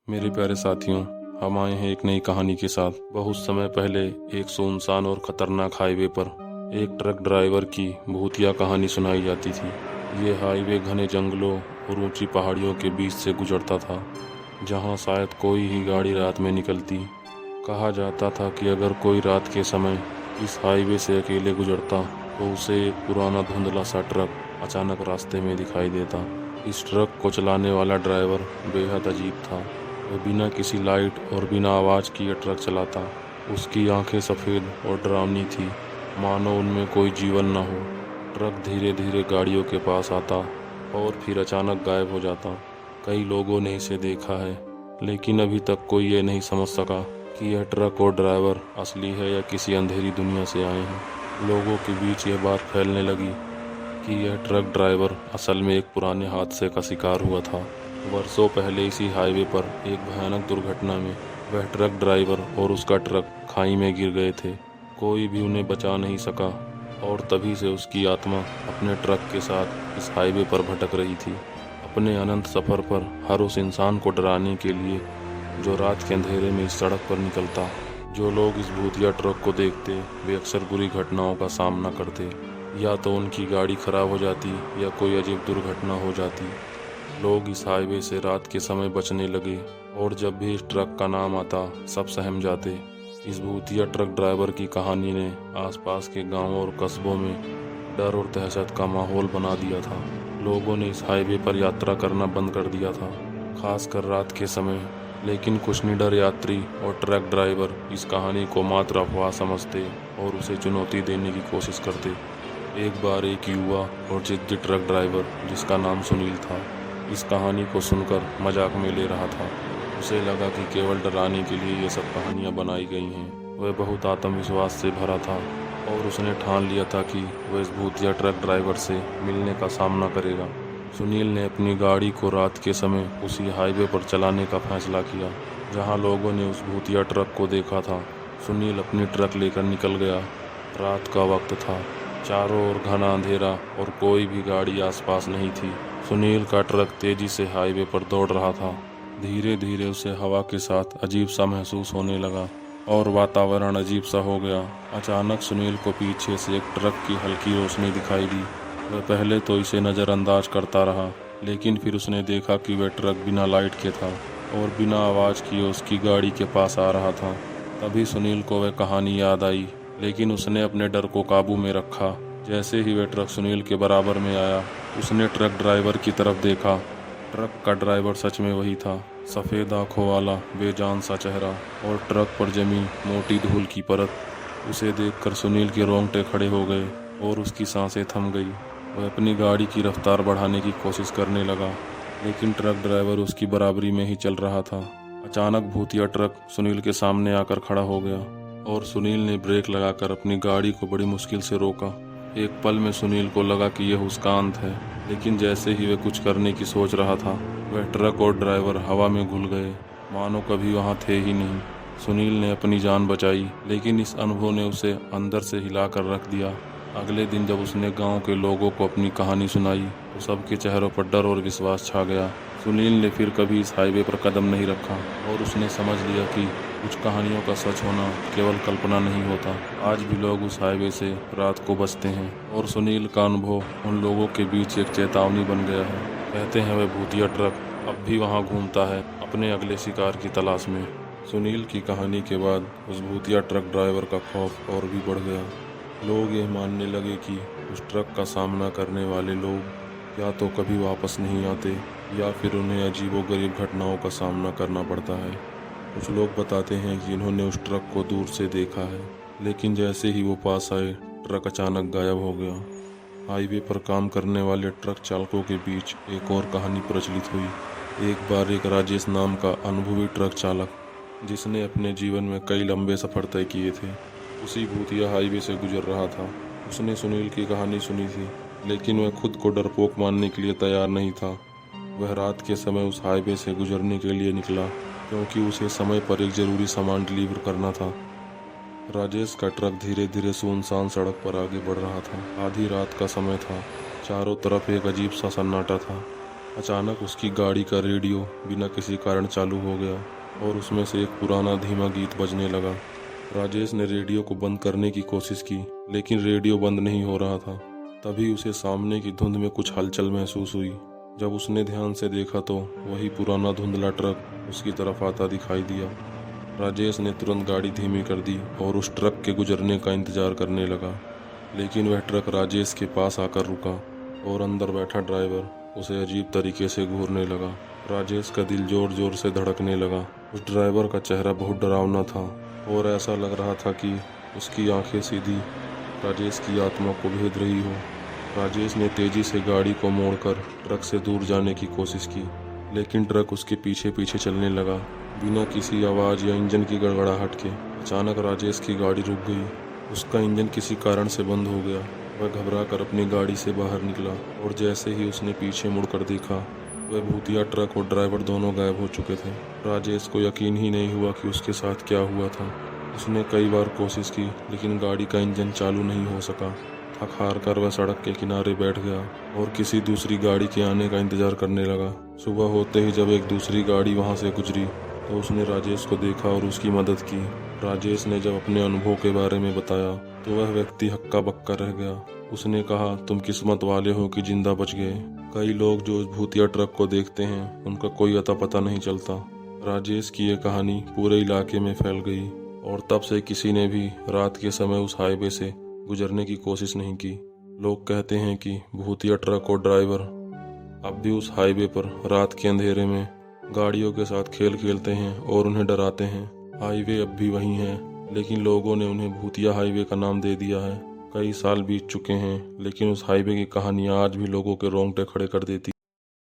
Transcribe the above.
मेरे प्यारे साथियों, हम आए हैं एक नई कहानी के साथ। बहुत समय पहले एक सुनसान और खतरनाक हाईवे पर एक ट्रक ड्राइवर की भूतिया कहानी सुनाई जाती थी। ये हाईवे घने जंगलों और ऊंची पहाड़ियों के बीच से गुजरता था, जहां शायद कोई ही गाड़ी रात में निकलती। कहा जाता था कि अगर कोई रात के समय इस हाईवे से अकेले गुजरता तो उसे एक पुराना धुंधला सा ट्रक अचानक रास्ते में दिखाई देता। इस ट्रक को चलाने वाला ड्राइवर बेहद अजीब था। वह बिना किसी लाइट और बिना आवाज़ किए ट्रक चलाता। उसकी आंखें सफ़ेद और डरावनी थी, मानो उनमें कोई जीवन न हो। ट्रक धीरे धीरे गाड़ियों के पास आता और फिर अचानक गायब हो जाता। कई लोगों ने इसे देखा है, लेकिन अभी तक कोई ये नहीं समझ सका कि यह ट्रक और ड्राइवर असली है या किसी अंधेरी दुनिया से आए हैं। लोगों के बीच यह बात फैलने लगी कि यह ट्रक ड्राइवर असल में एक पुराने हादसे का शिकार हुआ था। वर्षों पहले इसी हाईवे पर एक भयानक दुर्घटना में वह ट्रक ड्राइवर और उसका ट्रक खाई में गिर गए थे। कोई भी उन्हें बचा नहीं सका और तभी से उसकी आत्मा अपने ट्रक के साथ इस हाईवे पर भटक रही थी, अपने अनंत सफ़र पर हर उस इंसान को डराने के लिए जो रात के अंधेरे में इस सड़क पर निकलता। जो लोग इस भूतिया ट्रक को देखते वे अक्सर बुरी घटनाओं का सामना करते। या तो उनकी गाड़ी खराब हो जाती या कोई अजीब दुर्घटना हो जाती। लोग इस हाईवे से रात के समय बचने लगे और जब भी इस ट्रक का नाम आता सब सहम जाते। इस भूतिया ट्रक ड्राइवर की कहानी ने आसपास के गांवों और कस्बों में डर और दहशत का माहौल बना दिया था। लोगों ने इस हाईवे पर यात्रा करना बंद कर दिया था, खासकर रात के समय। लेकिन कुछ निडर यात्री और ट्रक ड्राइवर इस कहानी को मात्र अफवाह समझते और उसे चुनौती देने की कोशिश करते। एक बार एक युवा और जिद्दी ट्रक ड्राइवर जिसका नाम सुनील था, इस कहानी को सुनकर मजाक में ले रहा था। उसे लगा कि केवल डराने के लिए ये सब कहानियाँ बनाई गई हैं। वह बहुत आत्मविश्वास से भरा था और उसने ठान लिया था कि वह इस भूतिया ट्रक ड्राइवर से मिलने का सामना करेगा। सुनील ने अपनी गाड़ी को रात के समय उसी हाईवे पर चलाने का फैसला किया जहां लोगों ने उस भूतिया ट्रक को देखा था। सुनील अपनी ट्रक लेकर निकल गया। रात का वक्त था, चारों ओर घना अंधेरा और कोई भी गाड़ी आसपास नहीं थी। सुनील का ट्रक तेजी से हाईवे पर दौड़ रहा था। धीरे धीरे उसे हवा के साथ अजीब सा महसूस होने लगा और वातावरण अजीब सा हो गया। अचानक सुनील को पीछे से एक ट्रक की हल्की रोशनी दिखाई दी। वह पहले तो इसे नज़रअंदाज करता रहा, लेकिन फिर उसने देखा कि वह ट्रक बिना लाइट के था और बिना आवाज़ किए उसकी गाड़ी के पास आ रहा था। तभी सुनील को वह कहानी याद आई, लेकिन उसने अपने डर को काबू में रखा। जैसे ही वह ट्रक सुनील के बराबर में आया, उसने ट्रक ड्राइवर की तरफ देखा। ट्रक का ड्राइवर सच में वही था, सफ़ेद आंखों वाला बेजान सा चेहरा और ट्रक पर जमी मोटी धूल की परत। उसे देखकर सुनील के रोंगटे खड़े हो गए और उसकी सांसें थम गई। वह अपनी गाड़ी की रफ्तार बढ़ाने की कोशिश करने लगा, लेकिन ट्रक ड्राइवर उसकी बराबरी में ही चल रहा था। अचानक भूतिया ट्रक सुनील के सामने आकर खड़ा हो गया और सुनील ने ब्रेक लगाकर अपनी गाड़ी को बड़ी मुश्किल से रोका। एक पल में सुनील को लगा कि यह उसका अंत है, लेकिन जैसे ही वह कुछ करने की सोच रहा था, वह ट्रक और ड्राइवर हवा में घुल गए, मानो कभी वहां थे ही नहीं। सुनील ने अपनी जान बचाई, लेकिन इस अनुभव ने उसे अंदर से हिला कर रख दिया। अगले दिन जब उसने गांव के लोगों को अपनी कहानी सुनाई तो सबके चेहरों पर डर और विश्वास छा गया। सुनील ने फिर कभी इस हाईवे पर कदम नहीं रखा और उसने समझ लिया कि कुछ कहानियों का सच होना केवल कल्पना नहीं होता। आज भी लोग उस हाईवे से रात को बचते हैं और सुनील का अनुभव उन लोगों के बीच एक चेतावनी बन गया है। कहते हैं वह भूतिया ट्रक अब भी वहां घूमता है, अपने अगले शिकार की तलाश में। सुनील की कहानी के बाद उस भूतिया ट्रक ड्राइवर का खौफ और भी बढ़ गया। लोग ये मानने लगे कि उस ट्रक का सामना करने वाले लोग या तो कभी वापस नहीं आते या फिर उन्हें अजीबोगरीब घटनाओं का सामना करना पड़ता है। कुछ लोग बताते हैं कि इन्होंने उस ट्रक को दूर से देखा है, लेकिन जैसे ही वो पास आए, ट्रक अचानक गायब हो गया। हाईवे पर काम करने वाले ट्रक चालकों के बीच एक और कहानी प्रचलित हुई। एक बार एक राजेश नाम का अनुभवी ट्रक चालक, जिसने अपने जीवन में कई लंबे सफ़र तय किए थे, उसी भूतिया हाईवे से गुजर रहा था। उसने सुनील की कहानी सुनी थी, लेकिन वह खुद को डरपोक मानने के लिए तैयार नहीं था। वह रात के समय उस हाईवे से गुजरने के लिए निकला, क्योंकि उसे समय पर एक ज़रूरी सामान डिलीवर करना था। राजेश का ट्रक धीरे धीरे सुनसान सड़क पर आगे बढ़ रहा था। आधी रात का समय था, चारों तरफ एक अजीब सा सन्नाटा था। अचानक उसकी गाड़ी का रेडियो बिना किसी कारण चालू हो गया और उसमें से एक पुराना धीमा गीत बजने लगा। राजेश ने रेडियो को बंद करने की कोशिश की, लेकिन रेडियो बंद नहीं हो रहा था। तभी उसे सामने की धुंध में कुछ हलचल महसूस हुई। जब उसने ध्यान से देखा तो वही पुराना धुंधला ट्रक उसकी तरफ आता दिखाई दिया। राजेश ने तुरंत गाड़ी धीमी कर दी और उस ट्रक के गुजरने का इंतजार करने लगा, लेकिन वह ट्रक राजेश के पास आकर रुका और अंदर बैठा ड्राइवर उसे अजीब तरीके से घूरने लगा। राजेश का दिल जोर जोर से धड़कने लगा। उस ड्राइवर का चेहरा बहुत डरावना था और ऐसा लग रहा था कि उसकी आंखें सीधी राजेश की आत्मा को भेद रही हो। राजेश ने तेजी से गाड़ी को मोड़कर ट्रक से दूर जाने की कोशिश की, लेकिन ट्रक उसके पीछे पीछे चलने लगा बिना किसी आवाज़ या इंजन की गड़गड़ाहट के। अचानक राजेश की गाड़ी रुक गई। उसका इंजन किसी कारण से बंद हो गया। वह घबराकर अपनी गाड़ी से बाहर निकला और जैसे ही उसने पीछे मुड़कर देखा, वह भूतिया ट्रक और ड्राइवर दोनों गायब हो चुके थे। राजेश को यकीन ही नहीं हुआ कि उसके साथ क्या हुआ था। उसने कई बार कोशिश की, लेकिन गाड़ी का इंजन चालू नहीं हो सका। थक हार कर वह सड़क के किनारे बैठ गया और किसी दूसरी गाड़ी के आने का इंतजार करने लगा। सुबह होते ही जब एक दूसरी गाड़ी वहां से गुजरी तो उसने राजेश को देखा और उसकी मदद की। राजेश ने जब अपने अनुभव के बारे में बताया तो वह व्यक्ति हक्का बक्का रह गया। उसने कहा, तुम किस्मत वाले हो कि जिंदा बच गए। कई लोग जो उस भूतिया ट्रक को देखते हैं उनका कोई अता पता नहीं चलता। राजेश की ये कहानी पूरे इलाके में फैल गई और तब से किसी ने भी रात के समय उस हाईवे से गुजरने की कोशिश नहीं की। लोग कहते हैं कि भूतिया ट्रक और ड्राइवर अब भी उस हाईवे पर रात के अंधेरे में गाड़ियों के साथ खेल खेलते हैं और उन्हें डराते हैं। हाईवे अब भी वही है, लेकिन लोगों ने उन्हें भूतिया हाईवे का नाम दे दिया है। कई साल बीत चुके हैं, लेकिन उस हाईवे की कहानियां आज भी लोगों के रोंगटे खड़े कर देती